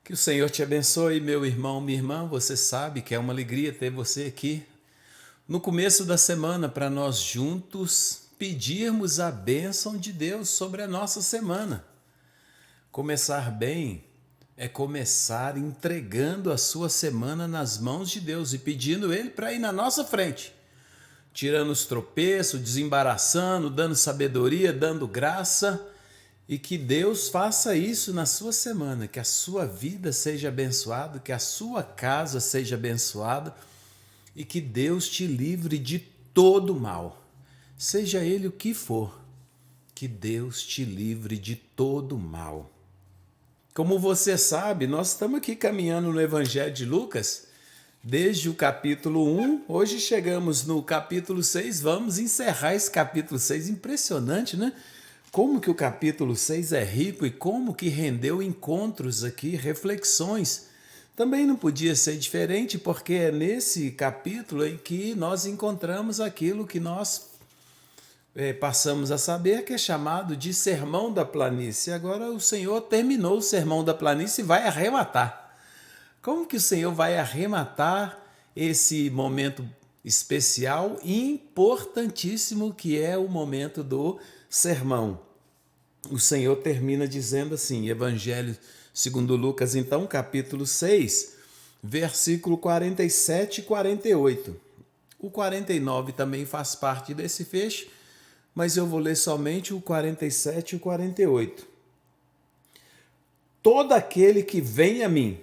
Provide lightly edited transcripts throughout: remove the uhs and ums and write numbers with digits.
Que o Senhor te abençoe, meu irmão, minha irmã. Você sabe que é uma alegria ter você aqui no começo da semana para nós juntos pedirmos a bênção de Deus sobre a nossa semana. Começar bem é começar entregando a sua semana nas mãos de Deus e pedindo Ele para ir na nossa frente, tirando os tropeços, desembaraçando, dando sabedoria, dando graça. E que Deus faça isso na sua semana, que a sua vida seja abençoada, que a sua casa seja abençoada e que Deus te livre de todo mal, seja ele o que for, que Deus te livre de todo mal. Como você sabe, nós estamos aqui caminhando no Evangelho de Lucas, desde o capítulo 1, hoje chegamos no capítulo 6, vamos encerrar esse capítulo 6, impressionante, né? Como que o capítulo 6 é rico e como que rendeu encontros aqui, reflexões. Também não podia ser diferente, porque é nesse capítulo em que nós encontramos aquilo que nós passamos a saber, que é chamado de Sermão da Planície. Agora o Senhor terminou o Sermão da Planície e vai arrematar. Como que o Senhor vai arrematar esse momento especial e importantíssimo que é o momento do sermão? O Senhor termina dizendo assim, Evangelho segundo Lucas, então, capítulo 6, versículo 47 e 48. O 49 também faz parte desse fecho, mas eu vou ler somente o 47 e o 48. Todo aquele que vem a mim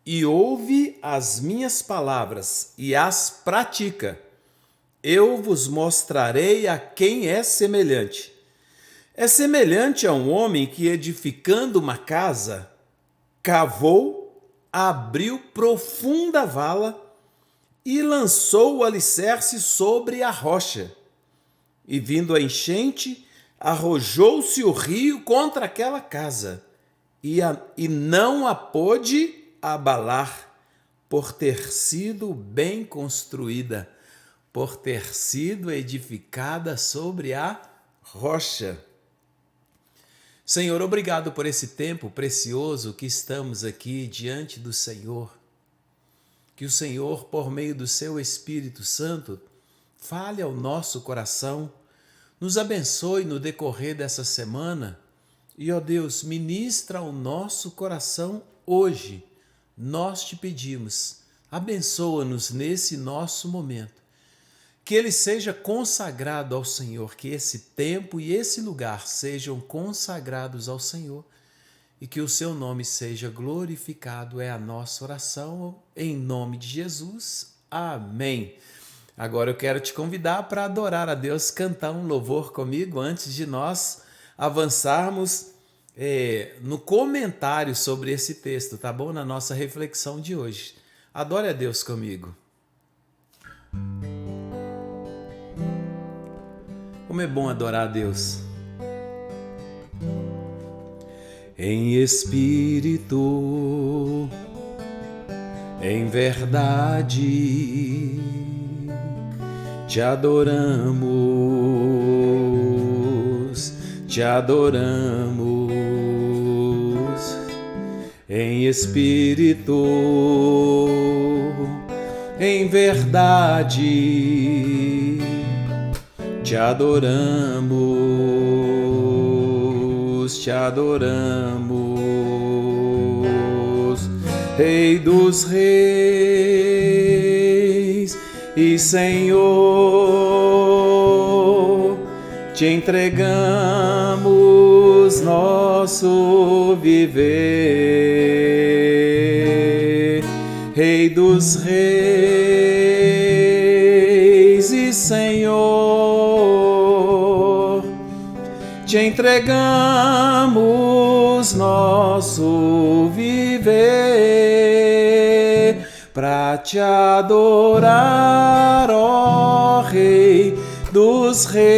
e ouve as minhas palavras e as pratica, eu vos mostrarei a quem é semelhante. É semelhante a um homem que, edificando uma casa, cavou, abriu profunda vala e lançou o alicerce sobre a rocha. E vindo a enchente, arrojou-se o rio contra aquela casa e não a pôde abalar, por ter sido bem construída, por ter sido edificada sobre a rocha. Senhor, obrigado por esse tempo precioso que estamos aqui diante do Senhor. Que o Senhor, por meio do seu Espírito Santo, fale ao nosso coração, nos abençoe no decorrer dessa semana e, ó Deus, ministra ao nosso coração hoje. Nós te pedimos, abençoa-nos nesse nosso momento. Que ele seja consagrado ao Senhor, que esse tempo e esse lugar sejam consagrados ao Senhor e que o seu nome seja glorificado, é a nossa oração, em nome de Jesus. Amém. Agora eu quero te convidar para adorar a Deus, cantar um louvor comigo antes de nós avançarmos no comentário sobre esse texto, tá bom? Na nossa reflexão de hoje. Adore a Deus comigo. Como é bom adorar a Deus. Em espírito, em verdade, te adoramos, te adoramos. Em espírito, em verdade, te adoramos, te adoramos, Rei dos reis e Senhor, te entregamos nosso viver, Rei dos reis e Senhor, te entregamos nosso viver para te adorar, ó Rei dos reis.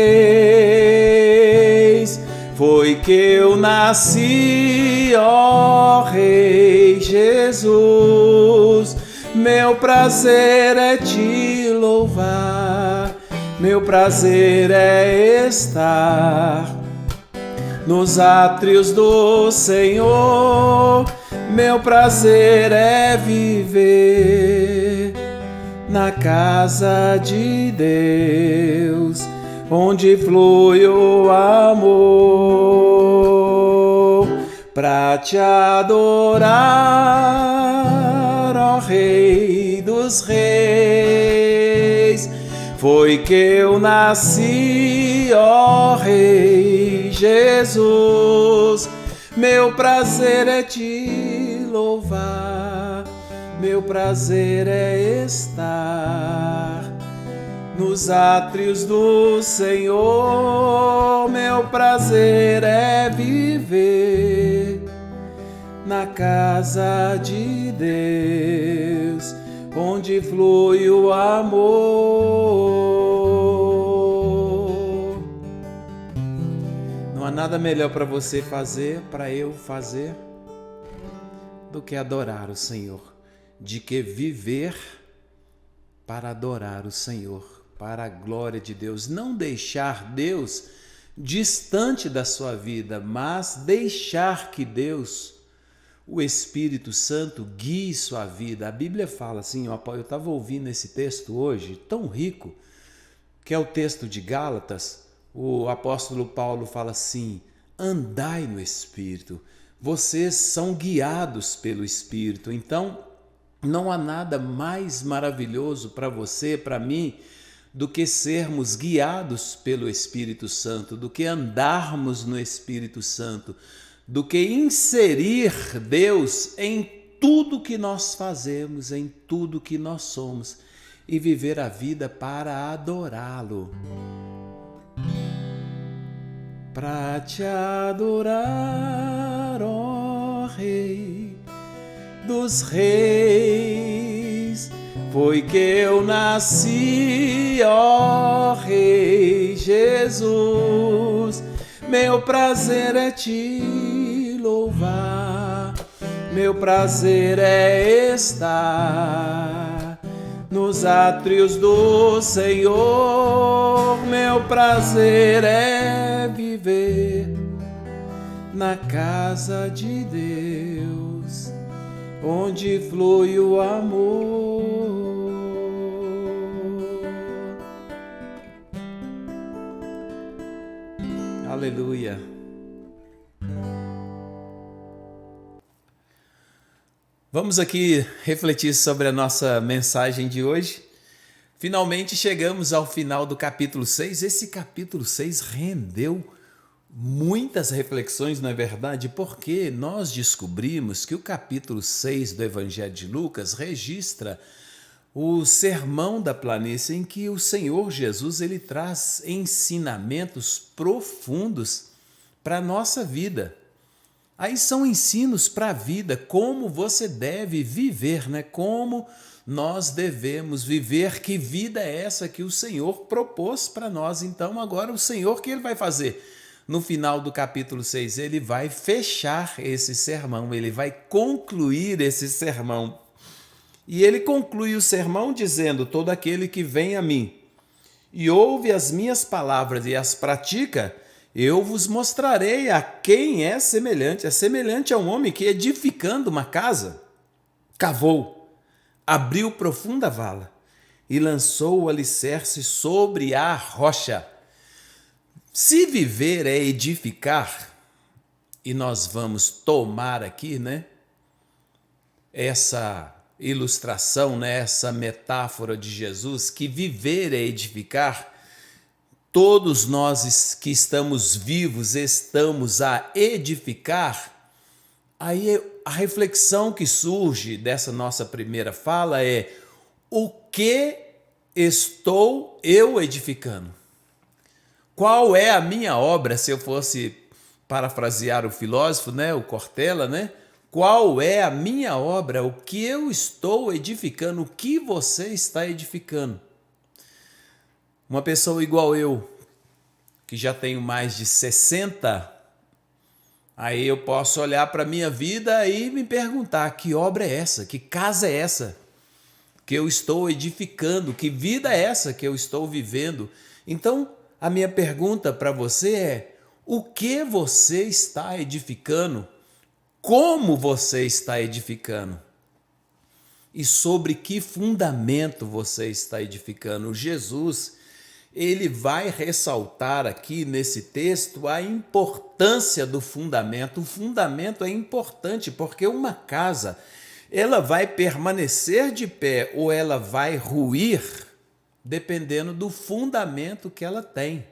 Foi que eu nasci, ó Rei Jesus. Meu prazer é te louvar, meu prazer é estar nos átrios do Senhor. Meu prazer é viver na casa de Deus, onde flui o amor, pra te adorar, ó Rei dos Reis. Foi que eu nasci, ó Rei Jesus. Meu prazer é te louvar, meu prazer é estar nos átrios do Senhor. Meu prazer é viver na casa de Deus, onde flui o amor. Não há nada melhor para você fazer, para eu fazer, do que adorar o Senhor, de que viver para adorar o Senhor, para a glória de Deus. Não deixar Deus distante da sua vida, mas deixar que Deus, o Espírito Santo, guie sua vida. A Bíblia fala assim, eu estava ouvindo esse texto hoje, tão rico, que é o texto de Gálatas. O apóstolo Paulo fala assim: andai no Espírito, vocês são guiados pelo Espírito. Então, não há nada mais maravilhoso para você, para mim, do que sermos guiados pelo Espírito Santo, do que andarmos no Espírito Santo, do que inserir Deus em tudo que nós fazemos, em tudo que nós somos, e viver a vida para adorá-lo. Para te adorar, ó Rei dos Reis, foi que eu nasci, ó Rei Jesus. Meu prazer é te louvar, meu prazer é estar nos átrios do Senhor. Meu prazer é viver na casa de Deus, onde flui o amor. Aleluia. Vamos aqui refletir sobre a nossa mensagem de hoje. Finalmente chegamos ao final do capítulo 6. Esse capítulo 6 rendeu muitas reflexões, não é verdade? Porque nós descobrimos que o capítulo 6 do Evangelho de Lucas registra o sermão da planície, em que o Senhor Jesus ele traz ensinamentos profundos para a nossa vida. Aí são ensinos para a vida, como você deve viver, né? Como nós devemos viver, que vida é essa que o Senhor propôs para nós. Então agora o Senhor, o que ele vai fazer? No final do capítulo 6, ele vai fechar esse sermão, ele vai concluir esse sermão. E ele conclui o sermão dizendo: todo aquele que vem a mim e ouve as minhas palavras e as pratica, eu vos mostrarei a quem é semelhante. É semelhante a um homem que, edificando uma casa, cavou, abriu profunda vala e lançou o alicerce sobre a rocha. Se viver é edificar, e nós vamos tomar aqui, né, essa ilustração, né, essa metáfora de Jesus, que viver é edificar, todos nós que estamos vivos estamos a edificar. Aí a reflexão que surge dessa nossa primeira fala é: o que estou eu edificando? Qual é a minha obra? Se eu fosse parafrasear o filósofo, né, o Cortella, né? Qual é a minha obra? O que eu estou edificando? O que você está edificando? Uma pessoa igual eu, que já tenho mais de 60, aí eu posso olhar para a minha vida e me perguntar: que obra é essa? Que casa é essa que eu estou edificando? Que vida é essa que eu estou vivendo? Então, a minha pergunta para você é: o que você está edificando? como você está edificando e sobre que fundamento você está edificando. Jesus, ele vai ressaltar aqui nesse texto a importância do fundamento. O fundamento é importante porque uma casa, ela vai permanecer de pé ou ela vai ruir dependendo do fundamento que ela tem.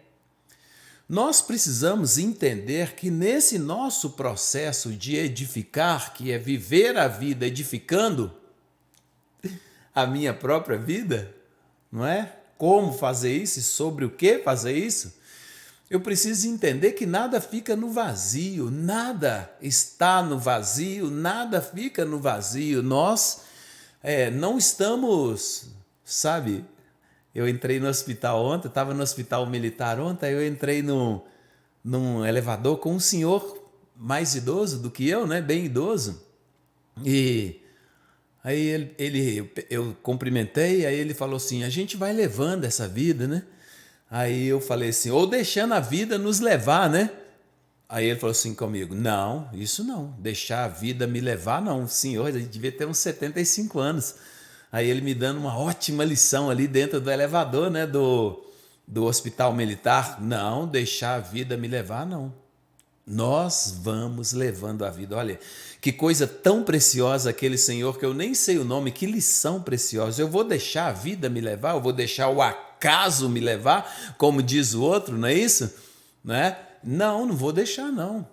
Nós precisamos entender que nesse nosso processo de edificar, que é viver a vida edificando a minha própria vida, não é? Como fazer isso e sobre o que fazer isso? Eu preciso entender que nada fica no vazio, nada está no vazio, nada fica no vazio. Nós não estamos, sabe? Eu entrei no hospital ontem, estava no hospital militar ontem, eu entrei num elevador com um senhor mais idoso do que eu, né? Bem idoso. E aí eu cumprimentei, aí ele falou assim, a gente vai levando essa vida, né? Aí eu falei assim, ou deixando a vida nos levar, né? Aí ele falou assim comigo, não, isso não, deixar a vida me levar não, senhor, ele devia ter uns 75 anos. Aí ele me dando uma ótima lição ali dentro do elevador, né, do hospital militar. Não, deixar a vida me levar, não. Nós vamos levando a vida. Olha, que coisa tão preciosa aquele Senhor que eu nem sei o nome, que lição preciosa. Eu vou deixar a vida me levar, eu vou deixar o acaso me levar, como diz o outro, não é isso? Né? Não, não vou deixar, não.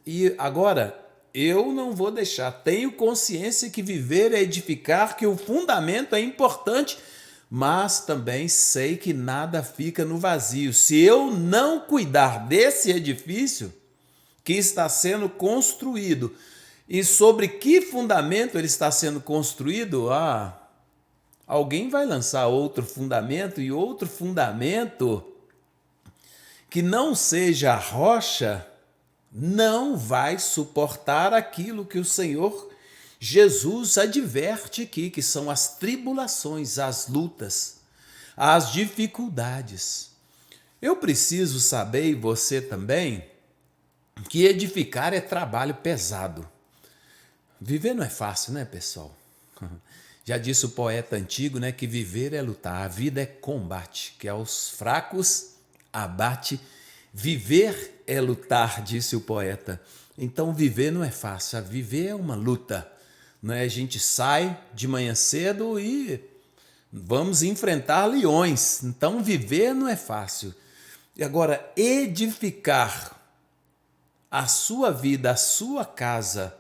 E agora, eu não vou deixar. Tenho consciência que viver é edificar, que o fundamento é importante, mas também sei que nada fica no vazio. Se eu não cuidar desse edifício que está sendo construído e sobre que fundamento ele está sendo construído, alguém vai lançar outro fundamento e outro fundamento que não seja a rocha não vai suportar aquilo que o Senhor Jesus adverte aqui, que são as tribulações, as lutas, as dificuldades. Eu preciso saber, e você também, que edificar é trabalho pesado. Viver não é fácil, né, pessoal? Já disse o poeta antigo, né, que viver é lutar, a vida é combate, que aos fracos abate. Viver é lutar, disse o poeta. Então viver não é fácil, viver é uma luta. Não é? A gente sai de manhã cedo e vamos enfrentar leões. Então viver não é fácil. E agora edificar a sua vida, a sua casa,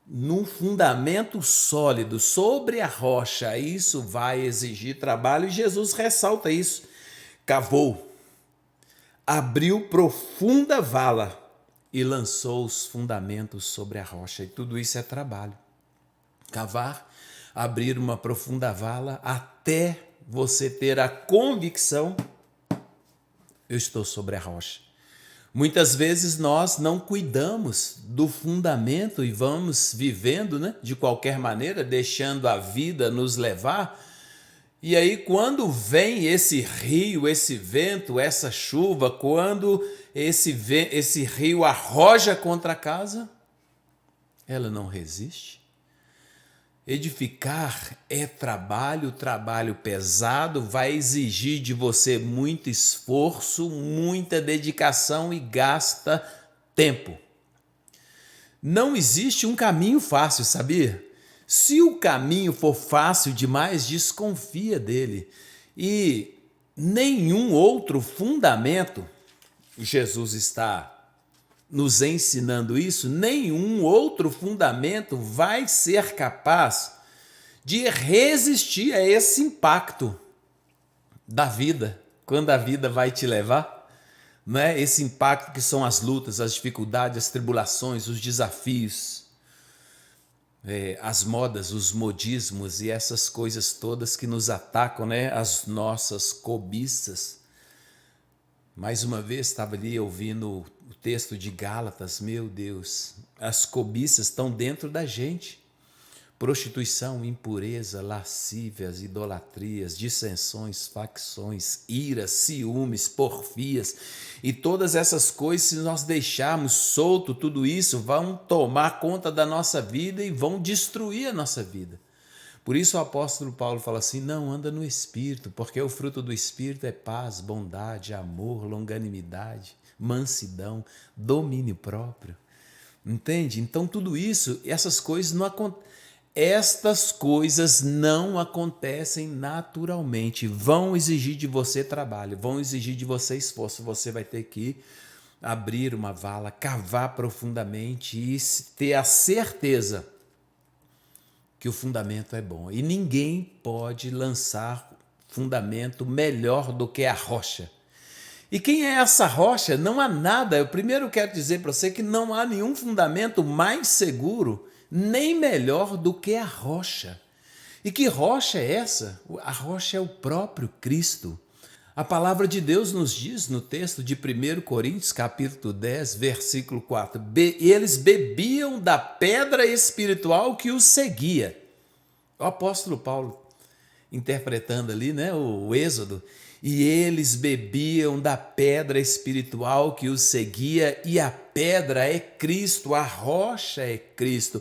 num fundamento sólido, sobre a rocha, isso vai exigir trabalho, e Jesus ressalta isso. Cavou, abriu profunda vala e lançou os fundamentos sobre a rocha, e tudo isso é trabalho. Cavar, abrir uma profunda vala, até você ter a convicção, eu estou sobre a rocha. Muitas vezes nós não cuidamos do fundamento e vamos vivendo, né, de qualquer maneira, deixando a vida nos levar. E aí quando vem esse rio, esse vento, essa chuva, quando esse rio arroja contra a casa, ela não resiste. Edificar é trabalho, trabalho pesado, vai exigir de você muito esforço, muita dedicação e gasta tempo. Não existe um caminho fácil, sabia? Se o caminho for fácil demais, desconfia dele. E nenhum outro fundamento, Jesus está nos ensinando isso, nenhum outro fundamento vai ser capaz de resistir a esse impacto da vida, quando a vida vai te levar, né? Esse impacto que são as lutas, as dificuldades, as tribulações, os desafios, as modas, os modismos e essas coisas todas que nos atacam, né? As nossas cobiças. Mais uma vez estava ali ouvindo o texto de Gálatas, meu Deus, as cobiças estão dentro da gente. prostituição, impureza, lascívias, idolatrias, dissensões, facções, iras, ciúmes, porfias e todas essas coisas, se nós deixarmos solto tudo isso, vão tomar conta da nossa vida e vão destruir a nossa vida. Por isso o apóstolo Paulo fala assim, não, anda no Espírito, porque o fruto do Espírito é paz, bondade, amor, longanimidade, mansidão, domínio próprio. Entende? Então tudo isso, essas coisas não acontecem naturalmente, vão exigir de você trabalho, vão exigir de você esforço, você vai ter que abrir uma vala, cavar profundamente e ter a certeza que o fundamento é bom. E ninguém pode lançar fundamento melhor do que a rocha. E quem é essa rocha? Não há nada. Eu primeiro quero dizer para você que não há nenhum fundamento mais seguro, nem melhor do que a rocha. E que rocha é essa? A rocha é o próprio Cristo. A palavra de Deus nos diz no texto de 1 Coríntios, capítulo 10, versículo 4, eles bebiam da pedra espiritual que os seguia. O apóstolo Paulo interpretando ali, o Êxodo, e eles bebiam da pedra espiritual que os seguia, e a pedra é Cristo, a rocha é Cristo.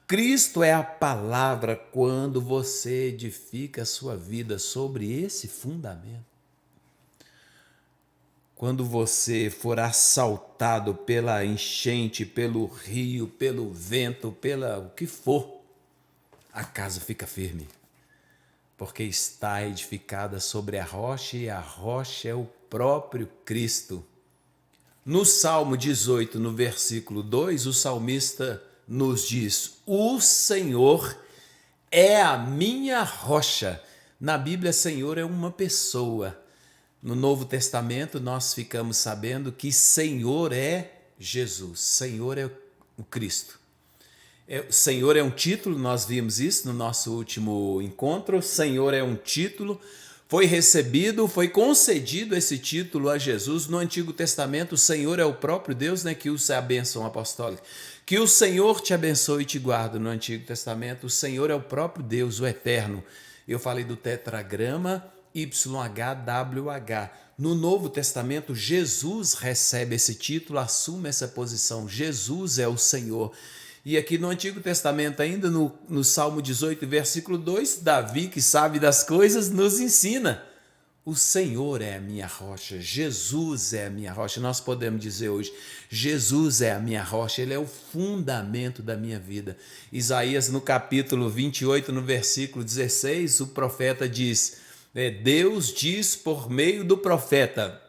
Cristo é a palavra. Quando você edifica a sua vida sobre esse fundamento, quando você for assaltado pela enchente, pelo rio, pelo vento, pela o que for, a casa fica firme, porque está edificada sobre a rocha e a rocha é o próprio Cristo. No Salmo 18, no versículo 2, o salmista nos diz: o Senhor é a minha rocha. Na Bíblia, Senhor é uma pessoa. No Novo Testamento, nós ficamos sabendo que Senhor é Jesus, Senhor é o Cristo. Senhor é um título, nós vimos isso no nosso último encontro. Senhor é um título, foi concedido esse título a Jesus no Antigo Testamento. O Senhor é o próprio Deus, que usa a bênção apostólica. Que o Senhor te abençoe e te guarde no Antigo Testamento. O Senhor é o próprio Deus, o Eterno. Eu falei do tetragrama YHWH. No Novo Testamento, Jesus recebe esse título, assume essa posição. Jesus é o Senhor. E aqui no Antigo Testamento, ainda no Salmo 18, versículo 2, Davi, que sabe das coisas, nos ensina: o Senhor é a minha rocha, Jesus é a minha rocha. Nós podemos dizer hoje, Jesus é a minha rocha, Ele é o fundamento da minha vida. Isaías, no capítulo 28, no versículo 16, o profeta diz, Deus diz por meio do profeta: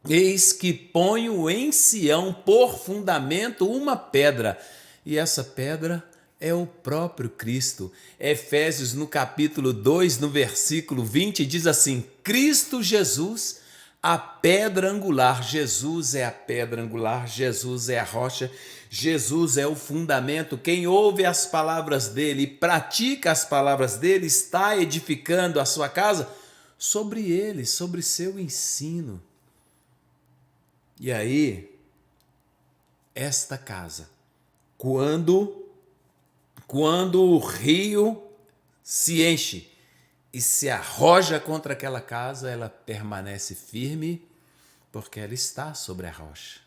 eis que ponho em Sião por fundamento uma pedra, e essa pedra é o próprio Cristo. Efésios, no capítulo 2, no versículo 20, diz assim: Cristo Jesus, a pedra angular. Jesus é a pedra angular, Jesus é a rocha, Jesus é o fundamento. Quem ouve as palavras dele e pratica as palavras dele está edificando a sua casa sobre ele, sobre seu ensino. E aí, esta casa, quando o rio se enche e se arroja contra aquela casa, ela permanece firme, porque ela está sobre a rocha.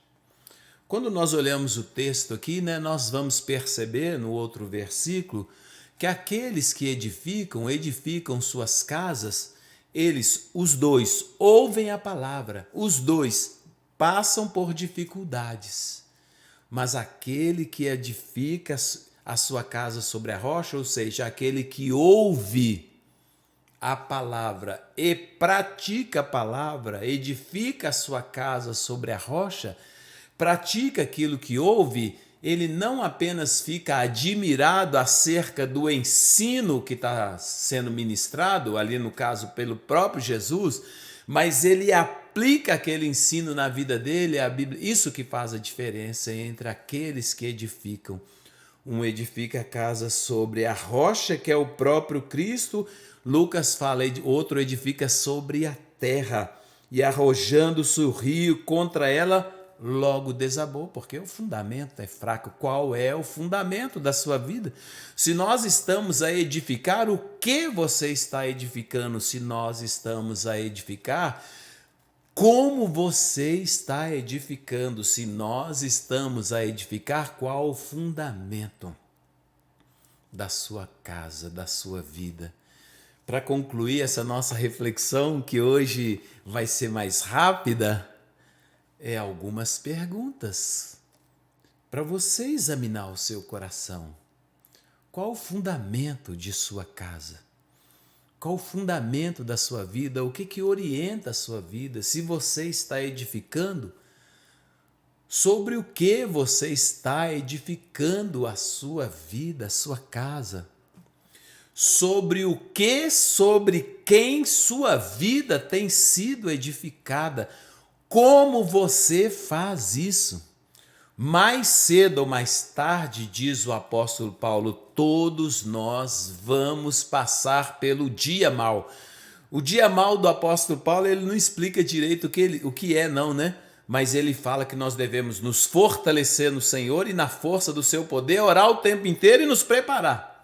Quando nós olhamos o texto aqui, nós vamos perceber no outro versículo que aqueles que edificam suas casas, eles, os dois, ouvem a palavra, os dois passam por dificuldades. Mas aquele que edifica a sua casa sobre a rocha, ou seja, aquele que ouve a palavra e pratica a palavra, edifica a sua casa sobre a rocha, pratica aquilo que ouve, ele não apenas fica admirado acerca do ensino que está sendo ministrado, ali no caso pelo próprio Jesus, mas ele aplica aquele ensino na vida dele, a Bíblia. Isso que faz a diferença entre aqueles que edificam. Um edifica a casa sobre a rocha, que é o próprio Cristo. Lucas fala, outro edifica sobre a terra, e arrojando-se o rio contra ela, logo desabou, porque o fundamento é fraco. Qual é o fundamento da sua vida? Se nós estamos a edificar, o que você está edificando? Se nós estamos a edificar, como você está edificando? Se nós estamos a edificar, qual o fundamento da sua casa, da sua vida? Para concluir essa nossa reflexão, que hoje vai ser mais rápida, algumas perguntas para você examinar o seu coração. Qual o fundamento de sua casa? Qual o fundamento da sua vida? O que orienta a sua vida? Se você está edificando, sobre o que você está edificando a sua vida, a sua casa? Sobre o que, sobre quem sua vida tem sido edificada? Como você faz isso? Mais cedo ou mais tarde, diz o apóstolo Paulo, todos nós vamos passar pelo dia mau. O dia mau do apóstolo Paulo, ele não explica direito o que é, não, né? Mas ele fala que nós devemos nos fortalecer no Senhor e na força do seu poder, orar o tempo inteiro e nos preparar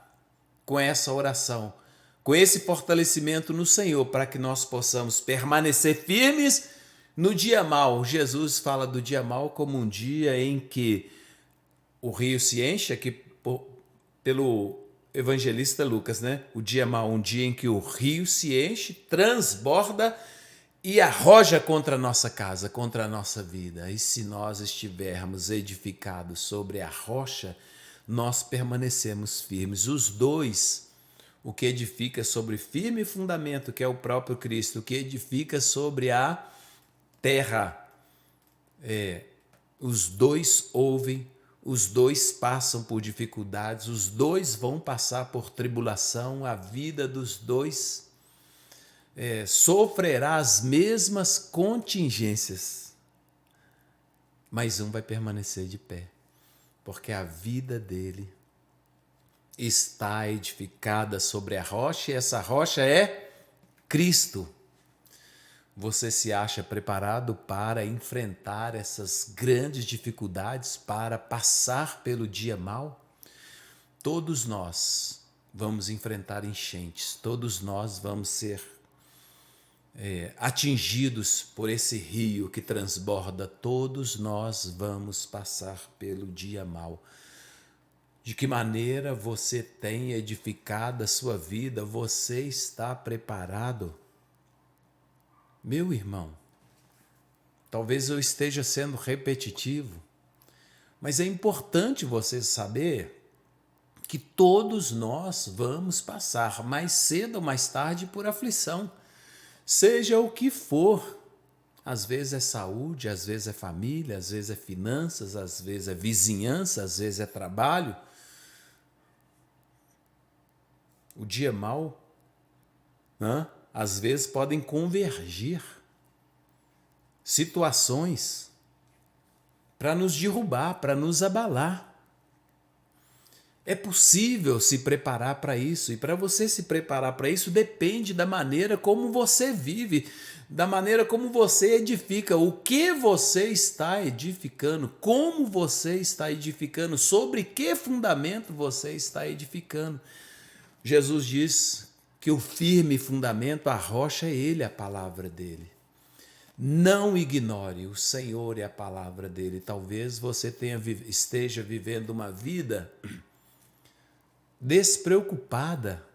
com essa oração, com esse fortalecimento no Senhor, para que nós possamos permanecer firmes no dia mau. Jesus fala do dia mau como um dia em que o rio se enche, aqui pelo evangelista Lucas, né? O dia mau, um dia em que o rio se enche, transborda e arroja contra a nossa casa, contra a nossa vida. E se nós estivermos edificados sobre a rocha, nós permanecemos firmes. Os dois, o que edifica sobre firme fundamento, que é o próprio Cristo, o que edifica sobre a terra, os dois ouvem, os dois passam por dificuldades, os dois vão passar por tribulação, a vida dos dois sofrerá as mesmas contingências, mas um vai permanecer de pé, porque a vida dele está edificada sobre a rocha, e essa rocha é Cristo. Você se acha preparado para enfrentar essas grandes dificuldades, para passar pelo dia mau? Todos nós vamos enfrentar enchentes, todos nós vamos ser atingidos por esse rio que transborda, todos nós vamos passar pelo dia mau. De que maneira você tem edificado a sua vida? Você está preparado? Meu irmão, talvez eu esteja sendo repetitivo, mas é importante você saber que todos nós vamos passar, mais cedo ou mais tarde, por aflição. Seja o que for. Às vezes é saúde, às vezes é família, às vezes é finanças, às vezes é vizinhança, às vezes é trabalho. O dia mau, às vezes podem convergir situações para nos derrubar, para nos abalar. É possível se preparar para isso, e para você se preparar para isso depende da maneira como você vive, da maneira como você edifica, o que você está edificando, como você está edificando, sobre que fundamento você está edificando. Jesus diz que o firme fundamento, a rocha é Ele, a palavra dele. Não ignore, o Senhor é a palavra dele. Talvez você esteja vivendo uma vida despreocupada,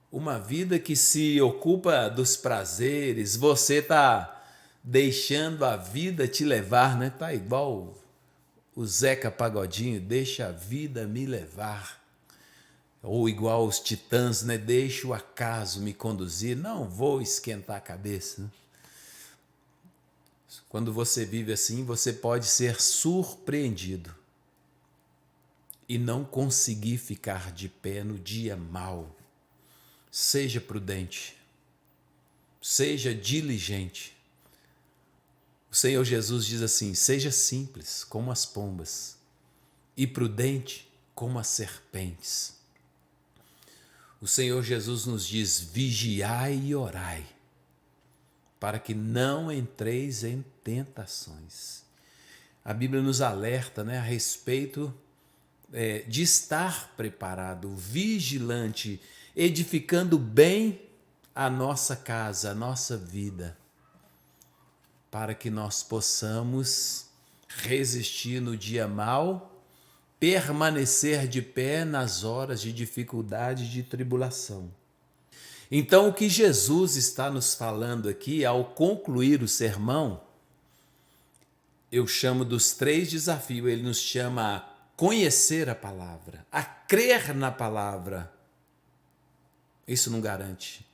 uma vida que se ocupa dos prazeres, você está deixando a vida te levar, né? Tá igual o Zeca Pagodinho, deixa a vida me levar. Ou igual os Titãs, né? Deixa o acaso me conduzir, não vou esquentar a cabeça, né? Quando você vive assim, você pode ser surpreendido e não conseguir ficar de pé no dia mau. Seja prudente, seja diligente. O Senhor Jesus diz assim: seja simples como as pombas e prudente como as serpentes. O Senhor Jesus nos diz: vigiai e orai, para que não entreis em tentações. A Bíblia nos alerta, né, a respeito de estar preparado, vigilante, edificando bem a nossa casa, a nossa vida, para que nós possamos resistir no dia mau, permanecer de pé nas horas de dificuldade e de tribulação. Então, o que Jesus está nos falando aqui, ao concluir o sermão, eu chamo dos 3 desafios. Ele nos chama a conhecer a palavra, a crer na palavra. Isso não garante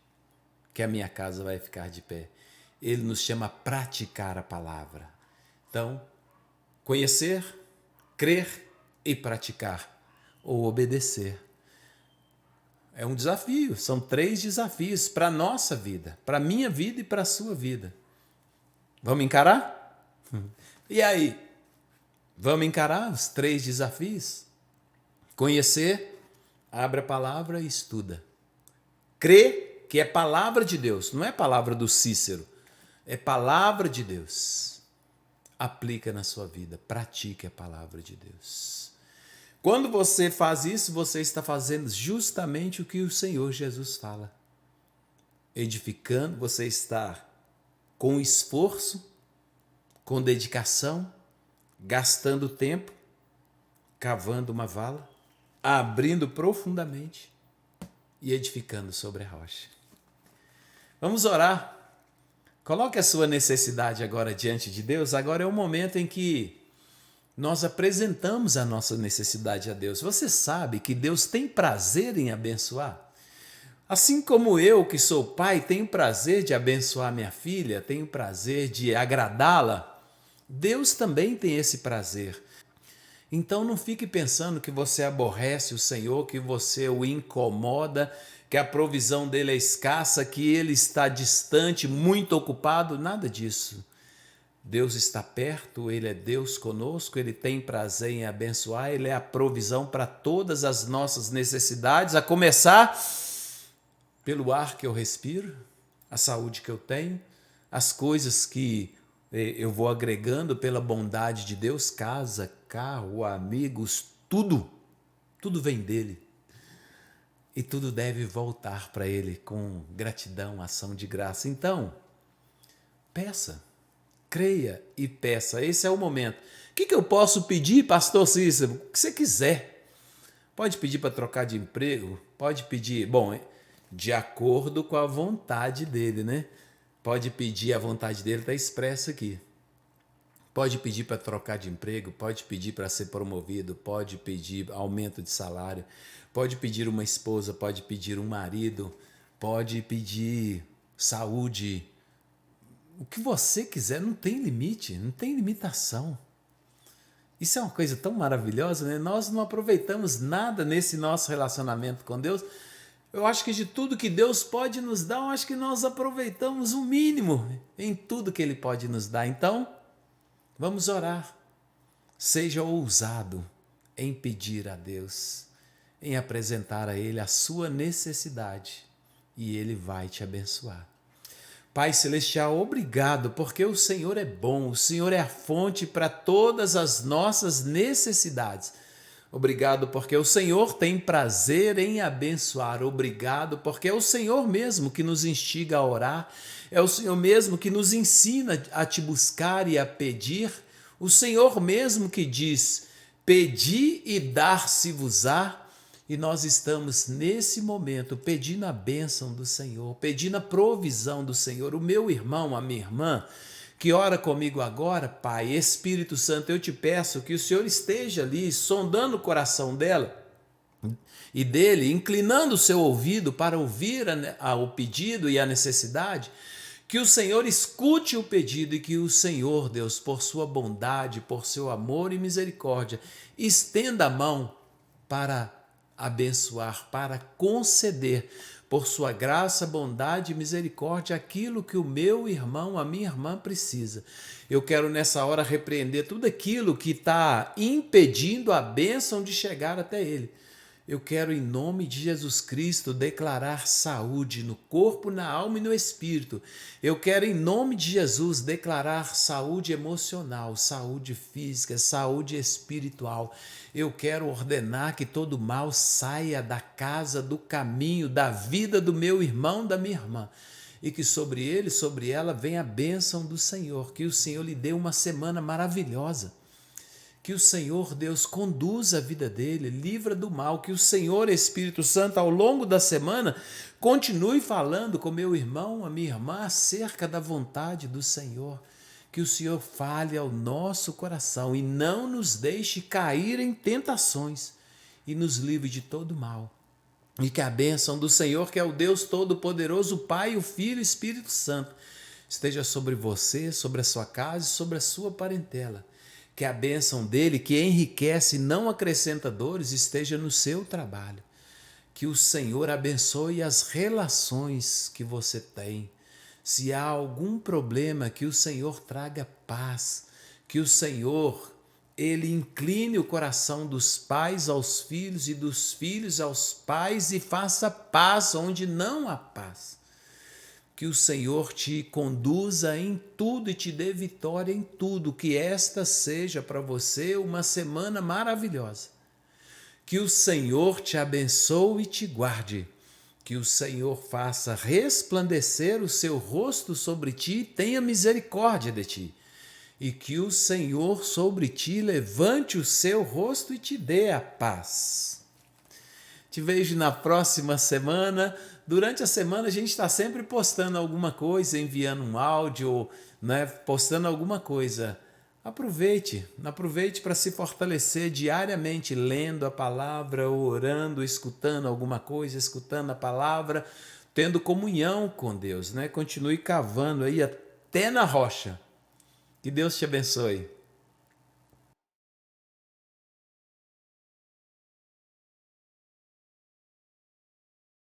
que a minha casa vai ficar de pé. Ele nos chama a praticar a palavra. Então, conhecer, crer e praticar, ou obedecer. É um desafio, são 3 desafios para a nossa vida, para a minha vida e para a sua vida. Vamos encarar? E aí? Vamos encarar os 3 desafios? Conhecer, abre a palavra e estuda. Crer, que é palavra de Deus, não é palavra do Cícero, é palavra de Deus. Aplica na sua vida, pratique a palavra de Deus. Quando você faz isso, você está fazendo justamente o que o Senhor Jesus fala. Edificando, você está com esforço, com dedicação, gastando tempo, cavando uma vala, abrindo profundamente e edificando sobre a rocha. Vamos orar. Coloque a sua necessidade agora diante de Deus. Agora é o momento em que nós apresentamos a nossa necessidade a Deus. Você sabe que Deus tem prazer em abençoar? Assim como eu, que sou pai, tenho prazer de abençoar minha filha, tenho prazer de agradá-la, Deus também tem esse prazer. Então não fique pensando que você aborrece o Senhor, que você o incomoda, que a provisão dele é escassa, que ele está distante, muito ocupado, nada disso. Deus está perto, Ele é Deus conosco, Ele tem prazer em abençoar, Ele é a provisão para todas as nossas necessidades, a começar pelo ar que eu respiro, a saúde que eu tenho, as coisas que eu vou agregando pela bondade de Deus, casa, carro, amigos, tudo vem dEle. E tudo deve voltar para Ele com gratidão, ação de graça. Então, peça. Creia e peça, esse é o momento. O que eu posso pedir, pastor Cícero? O que você quiser. Pode pedir para trocar de emprego, pode pedir, de acordo com a vontade dele, né? Pode pedir, a vontade dele está expressa aqui. Pode pedir para trocar de emprego, pode pedir para ser promovido, pode pedir aumento de salário, pode pedir uma esposa, pode pedir um marido, pode pedir saúde. O que você quiser, não tem limite, não tem limitação. Isso é uma coisa tão maravilhosa, né? Nós não aproveitamos nada nesse nosso relacionamento com Deus. Eu acho que de tudo que Deus pode nos dar, eu acho que nós aproveitamos o mínimo em tudo que Ele pode nos dar. Então, vamos orar. Seja ousado em pedir a Deus, em apresentar a Ele a sua necessidade, e Ele vai te abençoar. Pai Celestial, obrigado, porque o Senhor é bom, o Senhor é a fonte para todas as nossas necessidades. Obrigado, porque o Senhor tem prazer em abençoar. Obrigado, porque é o Senhor mesmo que nos instiga a orar, é o Senhor mesmo que nos ensina a te buscar e a pedir, o Senhor mesmo que diz, pedi e dar-se-vos-á. E nós estamos nesse momento pedindo a bênção do Senhor, pedindo a provisão do Senhor. O meu irmão, a minha irmã, que ora comigo agora, Pai, Espírito Santo, eu te peço que o Senhor esteja ali sondando o coração dela e dele, inclinando o seu ouvido para ouvir o pedido e a necessidade, que o Senhor escute o pedido e que o Senhor, Deus, por sua bondade, por seu amor e misericórdia, estenda a mão para abençoar, para conceder por sua graça, bondade e misericórdia aquilo que o meu irmão, a minha irmã precisa. Eu quero nessa hora repreender tudo aquilo que está impedindo a bênção de chegar até ele. Eu quero, em nome de Jesus Cristo, declarar saúde no corpo, na alma e no espírito. Eu quero, em nome de Jesus, declarar saúde emocional, saúde física, saúde espiritual. Eu quero ordenar que todo mal saia da casa, do caminho, da vida do meu irmão, da minha irmã. E que sobre ele, sobre ela, venha a bênção do Senhor. Que o Senhor lhe dê uma semana maravilhosa. Que o Senhor Deus conduza a vida dele, livra do mal, que o Senhor Espírito Santo ao longo da semana continue falando com meu irmão, a minha irmã acerca da vontade do Senhor. Que o Senhor fale ao nosso coração e não nos deixe cair em tentações e nos livre de todo mal. E que a bênção do Senhor, que é o Deus Todo-Poderoso, o Pai, o Filho e o Espírito Santo, esteja sobre você, sobre a sua casa e sobre a sua parentela. Que a bênção dele, que enriquece e não acrescenta dores, esteja no seu trabalho. Que o Senhor abençoe as relações que você tem. Se há algum problema, que o Senhor traga paz. Que o Senhor, ele incline o coração dos pais aos filhos e dos filhos aos pais e faça paz onde não há paz. Que o Senhor te conduza em tudo e te dê vitória em tudo, que esta seja para você uma semana maravilhosa. Que o Senhor te abençoe e te guarde. Que o Senhor faça resplandecer o seu rosto sobre ti e tenha misericórdia de ti. E que o Senhor sobre ti levante o seu rosto e te dê a paz. Te vejo na próxima semana. Durante a semana a gente está sempre postando alguma coisa, enviando um áudio, né? Postando alguma coisa. Aproveite para se fortalecer diariamente, lendo a palavra, orando, escutando alguma coisa, escutando a palavra, tendo comunhão com Deus, né? Continue cavando aí até na rocha. Que Deus te abençoe.